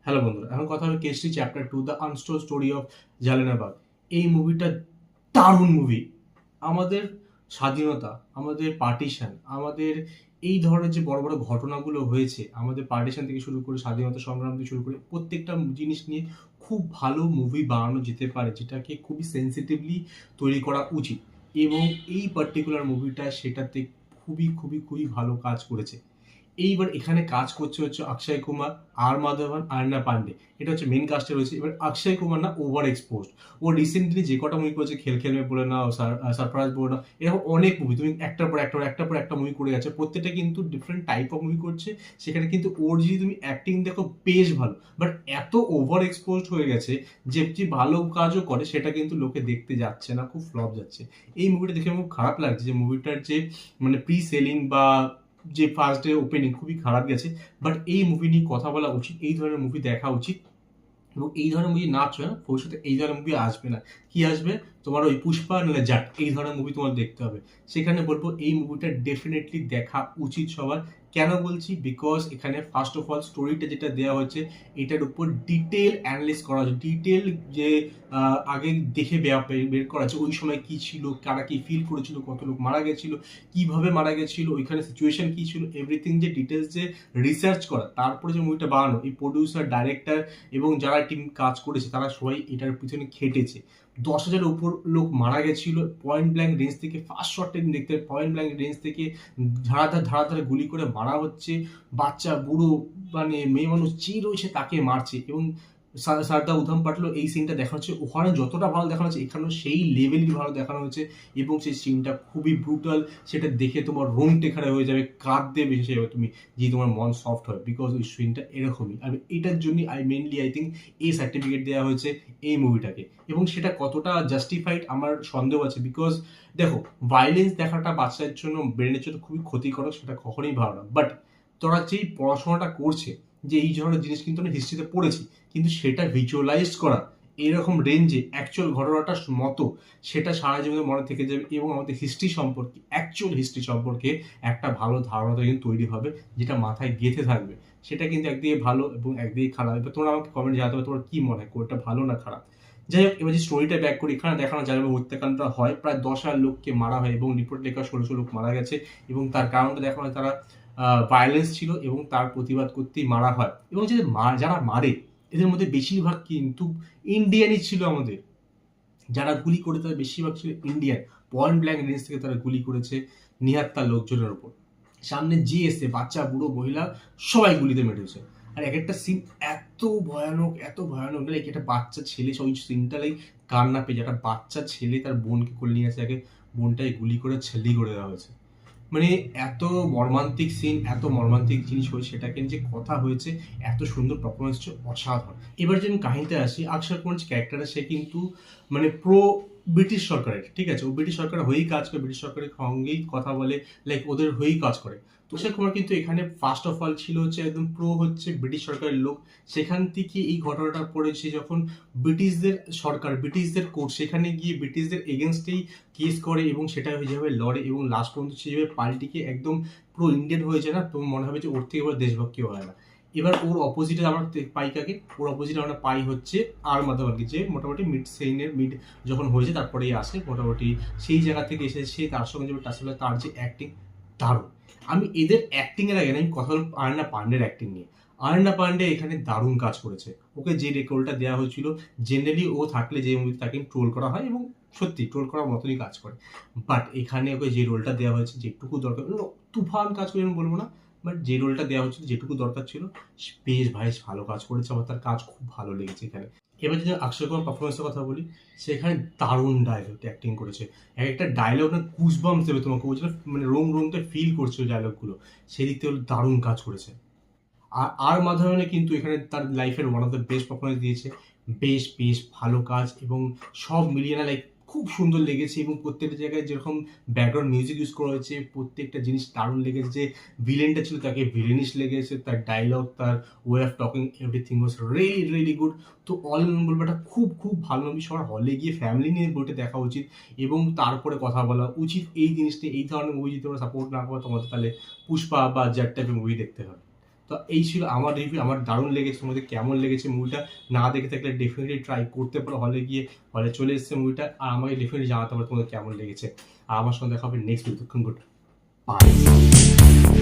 Hello বন্ধুরা, এখন কথা হবে Kesari chapter 2 the untold story of Jallianwala. এই মুভিটা দারুণ মুভি। আমাদের স্বাধীনতা, আমাদের পার্টিশন, আমাদের এই ধরনের যে বড় বড় ঘটনাগুলো হয়েছে, আমাদের পার্টিশন থেকে শুরু করে স্বাধীনতা সংগ্রাম থেকে শুরু করে প্রত্যেকটা জিনিস নিয়ে খুব ভালো মুভি বানানো যেতে পারে, যেটাকে খুবই সেন্সিটিভলি তৈরি করা উচিত। এবং এই পার্টিকুলার মুভিটা সেটাতে খুবই খুবই খুবই ভালো কাজ করেছে। এইবার এখানে কাজ করছে হচ্ছে অক্ষয় কুমার, আর মাধবন, আয়না পান্ডে। এটা হচ্ছে মেন কাস্টে রয়েছে। এবার অক্ষয় কুমার না ওভার এক্সপোজড। ও রিসেন্টলি যে কটা মুভি করেছে, খেল খেলবে বলে না, সারফরাজ বলে না, এরকম অনেক মুভি তুমি একটার পর একটা মুভি করে যাচ্ছে, প্রত্যেকটা কিন্তু ডিফারেন্ট টাইপ অফ মুভি করছে। সেখানে কিন্তু ওর যদি তুমি অ্যাক্টিং দেখো বেশ ভালো, বাট এত ওভার এক্সপোজড হয়ে গেছে যে যে ভালো কাজও করে সেটা কিন্তু লোকে দেখতে যাচ্ছে না, খুব ফ্লপ যাচ্ছে। এই মুভিটা দেখে আমার খুব খারাপ লাগছে যে মুভিটার যে মানে প্রি সেলিং বা যে ফার্স্ট ডে ওপেনিং খুবই খারাপ গেছে। বাট এই মুভি নিয়ে কথা বলা উচিত, এই ধরনের মুভি দেখা উচিত। এবং এই ধরনের মুভি না চলে না, ভবিষ্যতে এই ধরনের মুভি আসবে না। কি আসবে? তোমার ওই পুষ্পা নাহলে জাট, এই ধরনের মুভি তোমার দেখতে হবে। সেখানে বলবো এই মুভিটা ডেফিনেটলি দেখা উচিত সবার। কেন বলছি? বিকজ এখানে ফার্স্ট অফ অল স্টোরিটা যেটা দেওয়া হয়েছে, এটার উপর ডিটেল অ্যানালিস করা হয়েছে। ডিটেল যে আগে দেখে বের করা আছে ওই সময় কি ছিল, কারা কি ফিল করেছিল, কত লোক মারা গেছিল, কিভাবে মারা গেছিল, ওইখানে সিচুয়েশন কি ছিল, এভরিথিং যে ডিটেলস যে রিসার্চ করা, তারপরে যে মুভিটা বানানো, এই প্রডিউসার, ডাইরেক্টর এবং যারা টিম কাজ করেছে তারা সবাই এটার পিছনে খেটেছে। 10,000-এর উপর লোক মারা গেছিল পয়েন্ট ব্ল্যাঙ্ক রেঞ্জ থেকে। ফার্স্ট শটটা দেখতে পয়েন্ট ব্ল্যাঙ্ক রেঞ্জ থেকে ধারাধারে গুলি করে মারা হচ্ছে। বাচ্চা, বুড়ো, মানে মেয়ে মানুষ যে রয়েছে তাকে মারছে। এবং সারদা উধাম পাটলো এই সিনটা দেখানো হচ্ছে, ওখানে যতটা ভালো দেখানো হচ্ছে এখানেও সেই লেভেলই ভালো দেখানো হয়েছে। এবং সেই সিনটা খুবই ব্রুটাল, সেটা দেখে তোমার রোম টেকারে হয়ে যাবে, কাঁদতে বেশি যাবে তুমি, যে তোমার মন সফট হয়, বিকজ ওই সিনটা এরকমই। আর এটার জন্যই মেনলি আই থিঙ্ক এই সার্টিফিকেট দেওয়া হয়েছে এই মুভিটাকে। এবং সেটা কতটা জাস্টিফাইড আমার সন্দেহ আছে, বিকজ দেখো, ভায়োলেন্স দেখাটা বাচ্চাদের জন্য, ব্রেনের জন্য খুবই ক্ষতিকারক, সেটা কখনোই ভালো না। বাট তোরা যেই পড়াশোনাটা করছে, যে এই ধরনের জিনিস কিন্তু আমরা হিস্ট্রিতে পড়েছি, কিন্তু সেটা ভিজুয়ালাইজ করা এরকম রেঞ্জে অ্যাকচুয়াল ঘটনাটার মতো, সেটা সারা জীবনে মনে থেকে যাবে। এবং আমাদের হিস্ট্রি সম্পর্কে, অ্যাকচুয়াল হিস্ট্রি সম্পর্কে একটা ভালো ধারণা কিন্তু তৈরি হবে, যেটা মাথায় গেঁথে থাকবে। সেটা কিন্তু একদিকে ভালো এবং একদিকে খারাপ। এবার তোমরা আমাকে কমেন্ট জানাতে হবে তোমার কি মনে হয়, কোনটা ভালো না খারাপ। যাই হোক, এবার যে স্টোরিটা ব্যাক করি, এখানে দেখানো যাবে হত্যাকাণ্ডটা হয়, প্রায় 10,000 লোককে মারা হয় এবং রিপোর্ট লেখা 1600 লোক মারা গেছে। এবং তার কারণটা দেখানো হয়, তারা ভায়োলেন্স ছিল এবং তার প্রতিবাদ করতেই মারা হয়। এবং যে যারা মারে এদের মধ্যে বেশিরভাগ কিন্তু ইন্ডিয়ানই ছিল। আমাদের যারা গুলি করে তারা বেশিরভাগ ছিল ইন্ডিয়ান। পয়েন্ট ব্ল্যাঙ্ক রেঞ্জ থেকে তারা গুলি করেছে নিহত লোকজনের উপর। সামনে যে এসে বাচ্চা, বুড়ো, মহিলা সবাই গুলিতে মেরেছে। আর এক একটা সিন এত ভয়ানক, এত ভয়ানক, লাইক একটা বাচ্চা ছেলে, ওই সিনটা লাইক কান্না পেয়ে যায়। একটা বাচ্চা ছেলে তার বোনকে কোলে নিয়ে আসে, আগে বোনটাই গুলি করে ছেলে করে দেওয়া হয়েছে। মানে এত মর্মান্তিক সিন, এত মর্মান্তিক জিনিস হয়েছে, সেটাকে যে কথা হয়েছে, এত সুন্দর পারফরমেন্স হচ্ছে, অসাধারণ। এবার যদি আমি কাহিনীতে আসি, অক্ষয় কুমার যে ক্যারেক্টারটা, সে কিন্তু মানে প্রো ব্রিটিশ সরকারের, ঠিক আছে, ও ব্রিটিশ সরকারের হয়েই কাজ করে, ব্রিটিশ সরকারের সঙ্গেই কথা বলে, লাইক ওদের হয়েই কাজ করে। তো অক্ষয় কুমার কিন্তু এখানে ফার্স্ট অফ অল ছিল হচ্ছে একদম প্রো হচ্ছে ব্রিটিশ সরকারের লোক। সেখান থেকে এই ঘটনাটা পড়েছে যখন ব্রিটিশদের সরকার, ব্রিটিশদের কোর্ট, সেখানে গিয়ে ব্রিটিশদের এগেনস্টেই কেস করে এবং সেটা যেভাবে লড়ে এবং লাস্ট পর্যন্ত সে যেভাবে পাল্টিকে একদম প্রো ইন্ডিয়ান হয়েছে না, তো মনে হবে যে ওর থেকে এবার দেশভক্তি হয় না। এবার ওর অপোজিটে আমরা পাই কাকে? ওর অপোজিটে আমরা পাই হচ্ছে আর মাধবনকে, যে মোটামুটি মিড সেইনের মিড যখন হয়েছে তারপরেই আসে, মোটামুটি সেই জায়গা থেকে এসেছে। তার সঙ্গে যে টাসেল, তার যে অ্যাক্টিং দারুণ। আমি এদের অ্যাক্টিং এর আগে না, আমি কথা বলব আয়না পান্ডের অ্যাক্টিং নিয়ে। আয়না পান্ডে এখানে দারুণ কাজ করেছে। ওকে যে রোলটা দেওয়া হয়েছিল, জেনারেলি ও থাকলে যে মুভি তাকে ট্রোল করা হয় এবং সত্যি ট্রোল করার মতনই কাজ করে। বাট এখানে ওকে যে রোলটা দেওয়া হয়েছে, যেটুকু দরকার, তুফান কাজ করে আমি বলবো না, বাট যে রোলটা দেওয়া হচ্ছিল, যেটুকু দরকার ছিল, বেশ ভাই ভালো কাজ করেছে। আমার তার কাজ খুব ভালো লেগেছে এখানে। এবার যদি অক্ষয় কুমার পারফরমেন্সের কথা বলি, সেখানে দারুণ ডায়লগ অ্যাক্টিং করেছে। এক একটা ডায়লগ না গুজবাম্পস দেবে তোমাকে, বলছিল মানে রোমটা ফিল করছে ওই ডায়লগগুলো। সেদিক থেকে দারুণ কাজ করেছে। আর মাধবনে কিন্তু এখানে তার লাইফের one of the best performance দিয়েছে। বেশ বেশ ভালো কাজ এবং সব মিলিয়ে না লাইক খুব সুন্দর লেগেছে। এবং প্রত্যেকটা জায়গায় যেরকম ব্যাকগ্রাউন্ড মিউজিক ইউজ করা হয়েছে, প্রত্যেকটা জিনিস দারুণ লেগেছে। যে ভিলেনটা ছিল তাকে ভিলেনিশ লেগেছে, তার ডায়লগ, তার way of talking, everything was really really good. তো অল ইন বলবো এটা খুব খুব ভালো মুভি। সবার হলে গিয়ে ফ্যামিলি নিয়ে বইটা দেখা উচিত এবং তারপরে কথা বলা উচিত এই জিনিসটা। এই ধরনের মুভি যদি তোমরা সাপোর্ট না করো, তোমাদের তাহলে পুষ্পা বা জ্যাট টাইপের মুভি দেখতে হবে। তো এই ছিল আমার রিভিউ। আমার দারুণ লেগেছে। তোমাদের কেমন লেগেছে মুভিটা না দেখে থাকলে ডেফিনেটলি ট্রাই করতে পারো, হলে গিয়ে, হলে চলে এসেছে মুভিটা, আর আমাকে ডেফিনেটলি জানাতে পারো তোমাদের কেমন লেগেছে। আর আমার সঙ্গে দেখা হবে নেক্সট উইক। Good bye.